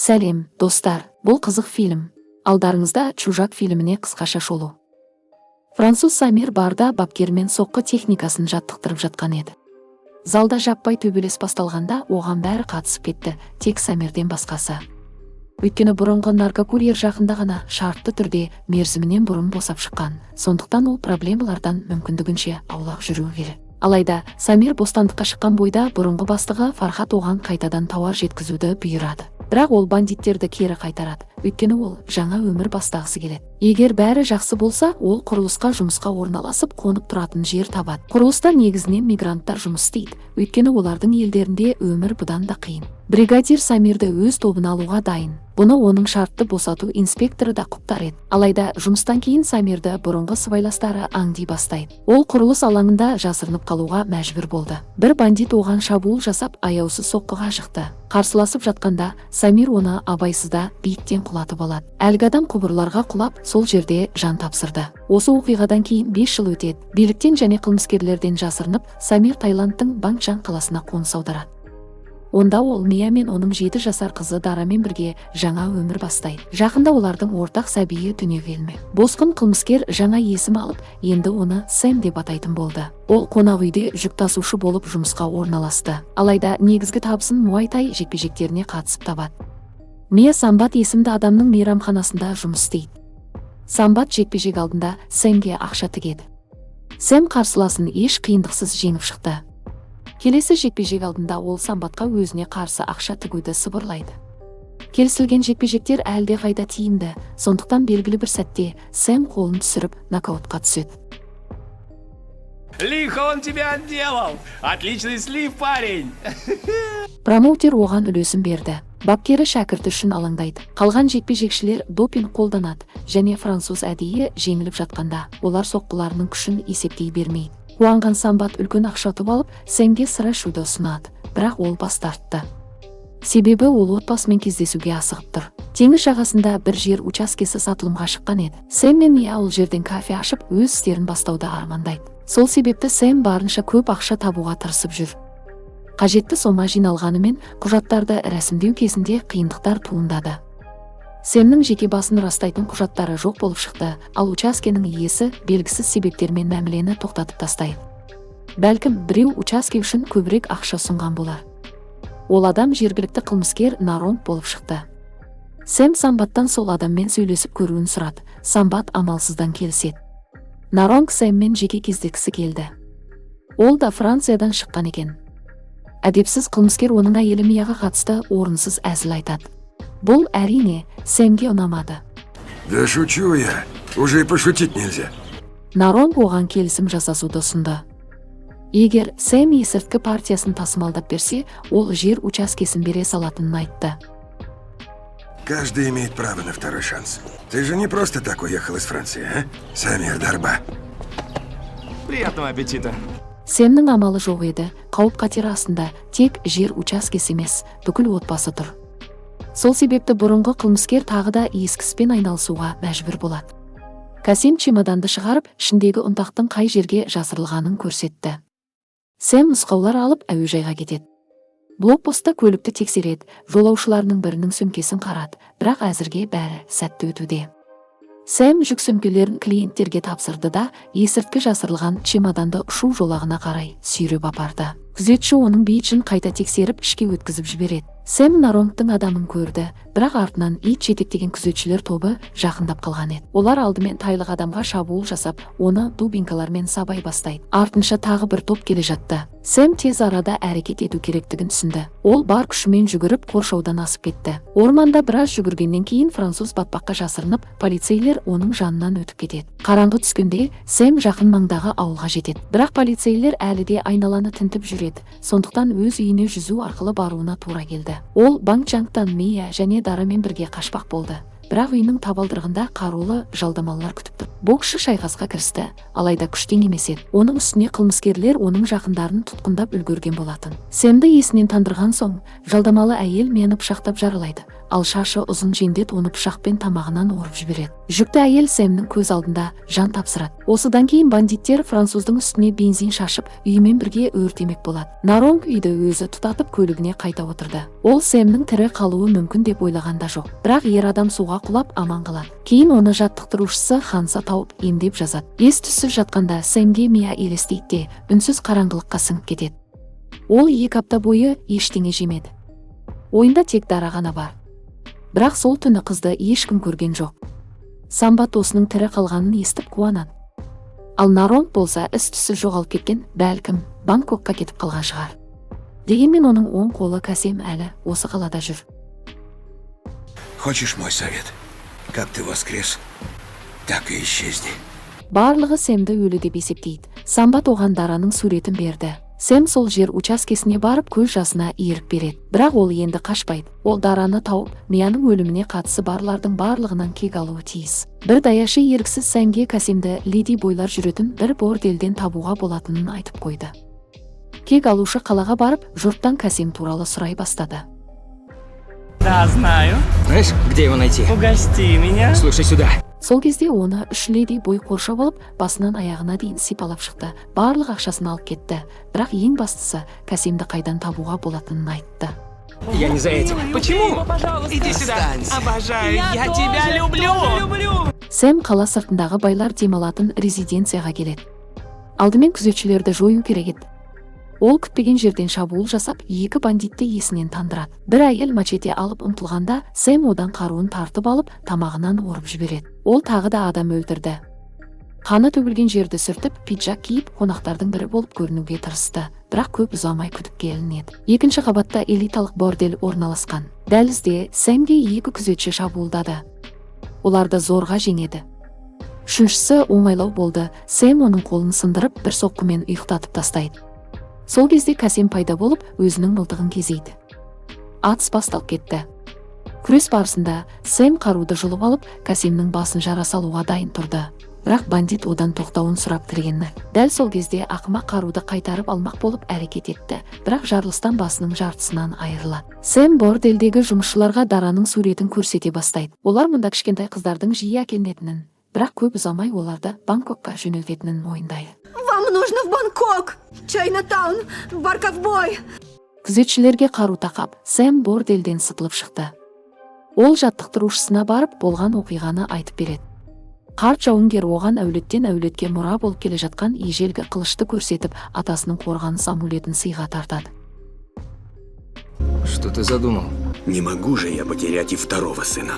Сәлем, достар, бұл қызық фильм. Алдарыңызда Чужак фильміне қысқаша шолу. Француз Самир барда бапкермен соққы техникасын жаттықтырып жатқан еді. Залда жаппай төбелес басталғанда оған бәрі қатысып кетті, тек Самирден басқасы. Өйткені бұрынғы наркокурьер жақында ғана шартты түрде мерзімінен бұрын босап шыққан, сондықтан ол проблемалардан мүмкіндігінше аулақ жүру керек. Алайда Самир бостандыққа шыққан бойда бұрынғы бастығы Фархат оған қайтадан тауар жеткізуді бұйырады. Бірақ ол бандиттерді кері қайтарады, өйткені ол жаңа өмір бастағысы келеді. Егер бәрі жақсы болса, ол құрылысқа жұмысқа орналасып қонып тұратын жер табады. Құрылыста негізінен мигранттар жұмыс істейді, өйткені олардың елдерінде өмір бұдан да қиын. Бригадир Самирді өз тобына алуға дайын. Бұны оның шартты босату инспекторы да құптар еді. Алайда жұмыстан кейін Самирді бұрынғы сыбайластары аңди бастайды. Ол құрылыс алаңында жасырынып қалуға мәжбүр болды. Бір бандит оған шабуыл жасап, аяусыз соққыға жықты. Қарсыласып жатқанда Самир оны абайсызда биіктен құлатып алады. Әлгі адам құбырларға құлап, сол жерде жан тапсырды. Осы оқиғадан кейін 5 жыл өтеді. Биліктен және қылмыскерлерден жасырынып, Самир Таиландтың Бангчан қаласына қоныс аударады. Онда ол Мия мен оның 7 жасар қызы Дарамен бірге жаңа өмір бастайды. Жақында олардың ортақ сәбиі дүниеге келмек. Босқын қылмыскер жаңа есім алып, енді оны Сэм деп атайтын болды. Ол қонақ үйде жүк тасушы болып жұмысқа орналасты. Алайда негізгі табысын муай-тай жекпе-жектеріне қатысып табады. Мия Самбат есімді адамның мейрамханасында жұмыс істейді. Самбат жекпе-жек алдында Сэмге ақша тігеді. Сэм қарсыласын еш қиындықсыз жеңіп шықты. Келесі жекпе-жек алдында ол Самбатқа өзіне қарсы ақша тігуді сыбырлайды. Келісілген жекпе-жектер әлде қайда тиімді, сондықтан белгілі бір сәтте Сэм қолын түсіріп нокаутқа түседі. Лихо он тебя отделал! Отличный слив, парень! Промоутер оған үлесін берді. Бапкері шәкірті үшін алаңдайды. Қалған жекпе-жекшілер допинг қолданады және француз әдейі жеңіліп жатқанда олар соққыларының күшін есептей бермейді. Қуанған Самбат үлкен ақша ұтып алып, Сэмге сыр ашуды ұсынады, бірақ ол бас тартты. Себебі ол отбасымен кездесуге асығып тұр. Теңіз жағасында бір жер учаскесі сатылымға шыққан еді. Сэм мен Мия ол жерден кафе ашып, өз істерін бастауды армандайды. Сол себепті Сэм барынша көп ақша табуға тырысып жүр. Қажетті сома жиналғанымен, құжаттарды рәсімдеу кезінде қиындықтар туындады. Сэмнің жеке басын растайтын құжаттары жоқ болып шықты, ал учаскенің иесі белгісіз себептермен мәмілені тоқтатып тастайды. Бәлкім біреу учаске үшін көбірек ақша ұсынған болар. Ол адам жергілікті қылмыскер Наронг болып шықты. Сэм Самбаттан сол адаммен сөйлесіп көруін сұрады. Самбат амалсыздан келіседі. Наронг Сэммен жеке кездескісі келді. Ол да Франциядан шыққан екен. Әдепсіз қылмыскер оның әйелі Мияға қатысты орынсыз әзіл айтады. Бұл әрине Сэмге ұнамады. Да шучу я, уже и пошутить нельзя. Наронг оған келісім жасасуды ұсынды. Егер Сэм есірткі партиясын тасымалдап берсе, ол жер учаскесін бере салатынын айтты. Каждый имеет право на второй шанс. Ты же не просто так уехал из Франции, а? Самир Дарба. Приятного аппетита! Сэмнің амалы жоқ еді, қауіп-қатер астында тек жер учаскесі емес, бүкіл отбасы тұр. Сол себепті бұрынғы қылмыскер тағы да ескіспен айналысуға мәжбүр болады. Касим чемоданды шығарып, ішіндегі ұнтақтың қай жерге жасырылғанын көрсетті. Сэм нұсқаулар алып әуежайға кетеді. Блокпостта көлікті тексереді, жолаушыларының бірінің сөмкесін қарады, бірақ әзірге бәрі сәтті өтуде. Сэм жүк сөмкелерін клиенттерге тапсырды да, есірткі жасырылған чемоданды ұшу жолағына қарай сүйреп апарды. Күзетші оның бейджін қайта тексеріп, ішке өткізіп жібереді. Сэм Наронгтың адамын көрді, бірақ артынан ит жетектеген күзетшілер тобы жақындап қалған еді. Олар алдымен тайлық адамға шабуыл жасап, оны дубинкалармен сабай бастайды. Артынша тағы бір топ келе жатты. Сэм тез арада әрекет ету керектігін түсінді. Ол бар күшімен жүгіріп қоршаудан асып кетті. Орманда біраз жүгіргеннен кейін француз батпаққа жасырынып, полицейлер оның жанынан өтіп кетеді. Қараңғы түскенде Сэм жақын маңдағы ауылға жетеді. Бірақ полицейлер әлі де айналаны тінтіп жүреді. Сондықтан өз үйіне жүзу арқылы баруына тура келді. Ол Бангчангтан Мия және Дарамен бірге қашпақ болды. Бірақ үйінің табалдырығында қарулы жалдамалылар күтіп тұр. Боксшы шайқасқа кірісті, алайда күштен емес еді. Оның үстіне қылмыскерлер оның жақындарын тұтқындап үлгерген болатын. Сэмді есінен тандырған соң, жалдамалы әйел мені пышақтап жаралайды. ал шашы ұзын жендет оны пышақпен тамағынан орып жібереді. Жүкті әйел Сэмнің көз алдында жан тапсырады. Осыдан кейін бандиттер француздың үстіне бензин шашып, үйімен бірге өртемек болады. Наронг үйді өзі тұтатып көлігіне қайта отырды. Ол Сэмнің тірі қалуы мүмкін деп ойлаған да жоқ. Бірақ ер адам суға құлап аман қалады. Кейін оны жаттықтырушысы Ханса тауып емдеп жазады. Ес-түссіз жатқанда Сэмге Мия елестейді де үнсіз қараңғылыққа сіңіп кетеді. Ол 2 апта бойы ештеңе жемеді. Ойында тек дара ғана бар. Бірақ сол түні қызды ешкім көрген жоқ. Самбат осының тірі қалғанын естіп қуанады. Ал Наронг болса із-түссіз жоғалып кеткен, бәлкім Бангкокқа кетіп қалған шығар. Дегенмен оның оң қолы Касем әлі осы қалада жүр. Хочешь мой совет? Как ты воскрес, так и исчезни. Барлығы Сэмді өлі деп есептейді. Самбат оған дараның суретін берді. Сэм сол жер учаскесіне барып көз жасына еріп береді. Бірақ ол енді қашпайды. Ол дараны тауып, Мияның өліміне қатысы барлардың барлығынан кек алуы тиіс. Бір даяшы еріксіз Сэмге Касемді леди бойлар жүретін бір борделден табуға болатынын айтып қойды. Кек алушы қалаға барып, жұрттан Касем туралы сұрай бастады. Да, знаю. Знаешь, где его найти? Угости меня. Слушай сюда. Сол кезде оны 3 леди бой қоршап алып, басынан аяғына дейін сипалап шықты. Барлық ақшасын алып кетті. Бірақ ең бастысы Касемді қайдан табуға болатынын айтты. Я не за этим. Почему? Иди сюда. Обожаю, я тебя люблю. Сэм қала сыртындағы байлар демалатын резиденцияға келеді. Алдымен күзетшілерді жою керек еді. Ол күтпеген жерден шабуыл жасап, 2 бандитті есінен тандырады. Бір әйел мачете алып ұмтылғанда, Сэм одан қаруын тартып алып, тамағынан орып жібереді. Ол тағы да адам өлтірді. Қаны төгілген жерді сүртіп, пиджак киіп, қонақтардың бірі болып көрінуге тырысты. Бірақ көп ұзамай күдікке ілінеді. 2-ші қабатта элиталық бордель орналасқан. Дәлізде Сэмге 2 күзетші шабуылдады. Оларды зорға жеңеді. 3-шісі оңайлау болды. Сэм оның қолын сындырып, бір соққымен ұйықтатып тастайды. Сол кезде Касем пайда болып, өзінің мылтығын кезейді. Атыс басталып кетті. Күрес барысында Сэм қаруды жұлып алып, Касемнің басын жара салуға дайын тұрды. Бірақ бандит одан тоқтауын сұрап кіргені. Дәл сол кезде ақымақ қаруды қайтарып алмақ болып әрекет етті. Бірақ жарылыстан басының жартысынан айырылады. Сэм борделдегі жұмысшыларға дараның суретін көрсете бастайды. Олар мұнда кішкентай қыздардың жиі әкелінетінін, бірақ көп ұзамай оларды Бангкокқа жөнелтетінін мойындайды. Вам нужно в Бангкок! Чайнатаун! Бар-ковбой! Күзетшілерге қару тақап, Сэм борделден сытылып шықты. Ол жаттықтырушысына барып, болған оқиғаны айтып береді. Қарт жауынгер оған әулеттен әулетке мұра болып келе жатқан ежелгі қылышты көрсетіп, атасының қорғаныс амулетін сыйға тартады. Что ты задумал? Не могу же я потерять и второго сына.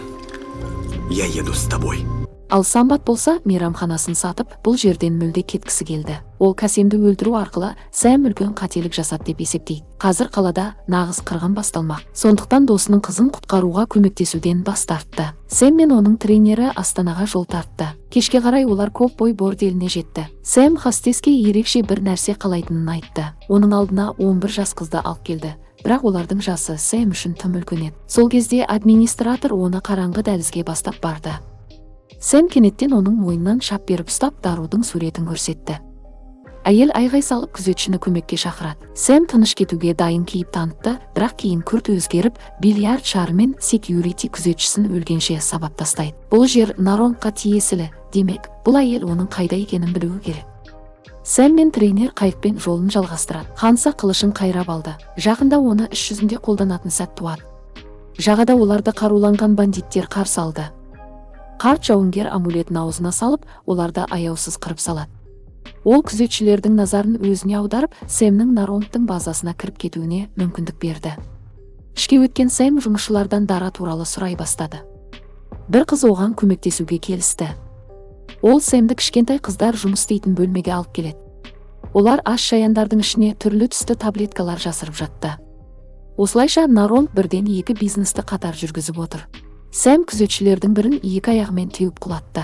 Я еду с тобой. Ал Самбат болса, мейрамханасын сатып, бұл жерден мүлде кеткісі келді. Ол Касемді өлтіру арқылы Сэм үлкен қателік жасады деп есептейді. Қазір қалада нағыз қырғын басталмақ. Сондықтан досының қызын құтқаруға көмектесуден бас тартты. Сэм мен оның тренері Астанаға жол тартты. Кешке қарай олар ковбой борделіне жетті. Сэм хостеске ерекше бір нәрсе қалайтынын айтты. Оның алдына 11 жас қызды алып келді. Бірақ олардың жасы Сэм үшін тым үлкен еді. Сол кезде администратор оны қараңғы дәлізге бастап барды. Сэм кенеттен оның мойнынан шап беріп ұстап, дарудың суретін көрсетті. Әйел айғай салып күзетшіні көмекке шақырады. Сэм тыныш кетуге дайын кейіп танытты, бірақ кейін күрт өзгеріп, бильярд шарымен секьюрити күзетшісін өлгенше сабап тастайды. Бұл жер Наронгқа тиесілі, демек, бұл әйел оның қайда екенін білуі керек. Сэм мен тренер қайықпен жолын жалғастырады. Ханса қылышын қайрап алды. Жақында оны іс жүзінде қолданатын сәт туады. Жағада оларды қаруланған бандиттер қарсы алды. Қарт жауынгер амулетін аузына салып, оларды аяусыз қырып салады. Ол күзетшілердің назарын өзіне аударып, Сэмнің Наронгтың базасына кіріп кетуіне мүмкіндік берді. Ішке өткен Сэм жұмысшылардан дара туралы сұрай бастады. Бір қыз оған көмектесуге келісті. Ол Сэмді кішкентай қыздар жұмыс істейтін бөлмеге алып келеді. Олар аш шаяндардың ішіне түрлі түсті таблеткалар жасырып жатты. Осылайша Наронг бірден 2 бизнесті қатар жүргізіп отыр. Сэм күзетшілердің бірін 2 аяғымен теуіп құлатты.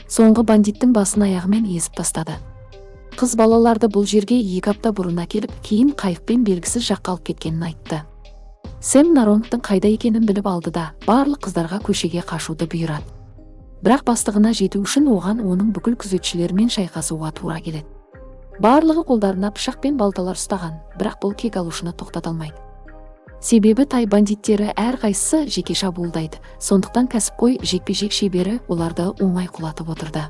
Соңғы бандиттің басын аяғымен езіп тастады. Қыз балаларды бұл жерге 2 апта бұрын әкеліп, кейін қайықпен белгісіз жаққа алып кеткенін айтты. Сэм Наронгтың қайда екенін біліп алды да, барлық қыздарға көшеге қашуды бұйырады. Бірақ бастығына жету үшін оған оның бүкіл күзетшілермен шайқасуға тура келеді. Барлығы қолдарына пышақ пен балталар ұстаған, бірақ бұл кек алушыны тоқтата алмайды. Себебі тай бандиттері әрқайсысы жеке шабуылдайды, сондықтан кәсіпқой жекпе-жек шебері оларды оңай құлатып отырды.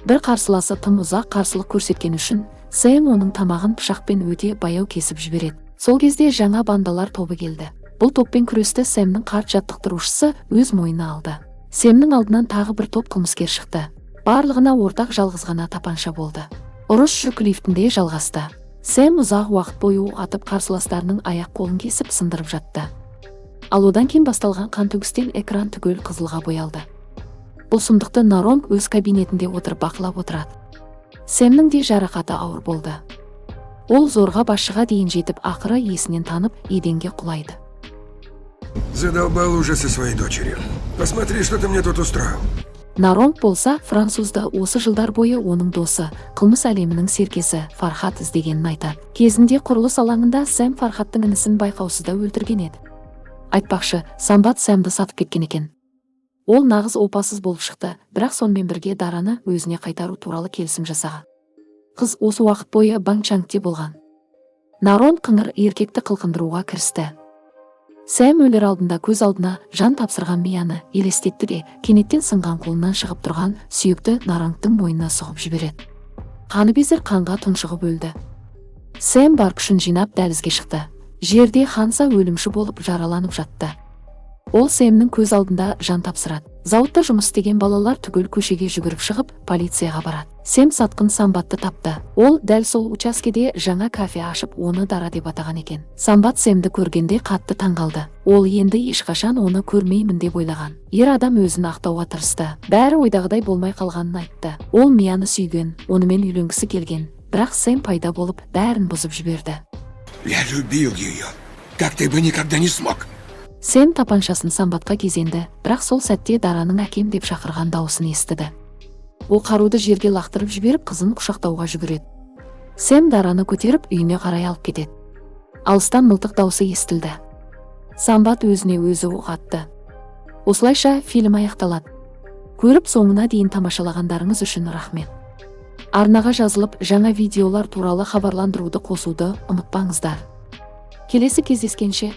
Бір қарсыласы тым ұзақ қарсылық көрсеткен үшін, Сэм оның тамағын пышақпен өте баяу кесіп жібереді. Сол кезде жаңа бандалар тобы келді. Бұл топпен күресті Сэмнің қарт жаттықтырушысы өз мойнына алды. Сэмнің алдынан тағы бір топ қылмыскер шықты. Барлығына ортақ жалғыз ғана тапанша болды. Ұрыс жүк лифтінде жалғасты. Сэм ұзақ уақыт бойы атып қарсыластарының аяқ-қолын кесіп сындырып жатты. Ал одан кейін басталған қантөгістен экран түгел қызылға боялды. Бұл сұмдықты Нарон өз кабинетінде отырып бақылап отырады. Сэмнің де жарақаты ауыр болды. Ол зорға басшыға дейін жетіп, ақыры есінен танып, еденге құлайды. Задолбал уже со своей дочерью. Посмотри, что ты мне тут устроил. Нарон болса, французда осы жылдар бойы оның досы, қылмыс әлемінің серкесі Фархат іздегенін айтады. Кезінде құрылыс алаңында Сэм Фархаттың інісін байқаусызда өлтірген еді. Айтпақшы, Самбат Сэмді сатып кеткен екен. Ол нағыз опасыз болып шықты, бірақ сонымен бірге Дараны өзіне қайтару туралы келісім жасаған. Қыз осы уақыт бойы Банчангте болған. Нарон қыңыр еркекті қылқындыруға кірісті. Сэм өлер алдында көз алдына жан тапсырған Мияны елестетті де, кенеттен сынған қолынан шығып тұрған сүйекті Нарангтың мойнына сұғып жібереді. Қаны безер қанға тұншығып өлді. Сэм бар күшін жинап дәлізге шықты. Жерде Ханса өлімші болып жараланып жатты. Ол Сэмнің көз алдында жан тапсырады. Зауытта жұмыс істеген балалар түгел көшеге жүгіріп шығып, полицияға барады. Сэм сатқын Самбатты тапты. Ол дәл сол учаскеде жаңа кафе ашып, оны Дара деп атаған екен. Самбат Сэмді көргенде қатты таңғалды. Ол енді ешқашан оны көрмеймін деп ойлаған. Ер адам өзін ақтауға тырысты. Бәрі ойдағыдай болмай қалғанын айтты. Ол Мияны сүйген, онымен үйленгісі келген. Бірақ Сэм пайда болып, бәрін бұзып жіберді. Я любил ее. Как ты бы никогда не смог. Сэм тапаншасын Самбатқа кезенді, бірақ сол сәтте Дараның әкем деп шақырған дауысын естіді. Ол қаруды жерге лақтырып жіберіп, қызын құшақтауға жүгіреді. Сэм Дараны көтеріп үйіне қарай алып кетеді. Алыстан мылтық дауысы естілді. Самбат өзіне өзі оқ атты. Осылайша фильм аяқталады. Көріп соңына дейін тамашалағандарыңыз үшін рахмет. Арнаға жазылып, жаңа видеолар туралы хабарландыруды қосуды ұмытпаңыздар. Келесі кездескенше